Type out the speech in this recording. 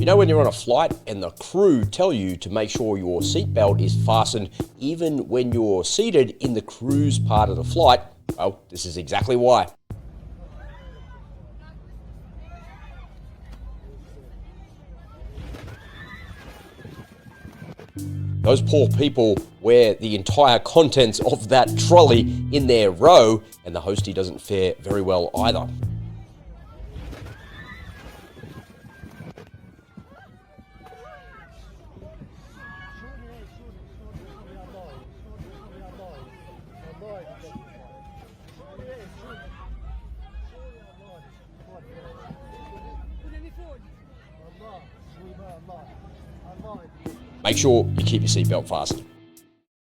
You know when you're on a flight and the crew tell you to make sure your seatbelt is fastened even when you're seated in the crew's part of the flight? Well, this is exactly why. Those poor people wear the entire contents of that trolley in their row, and the hostie doesn't fare very well either. Make sure you keep your seatbelt fastened.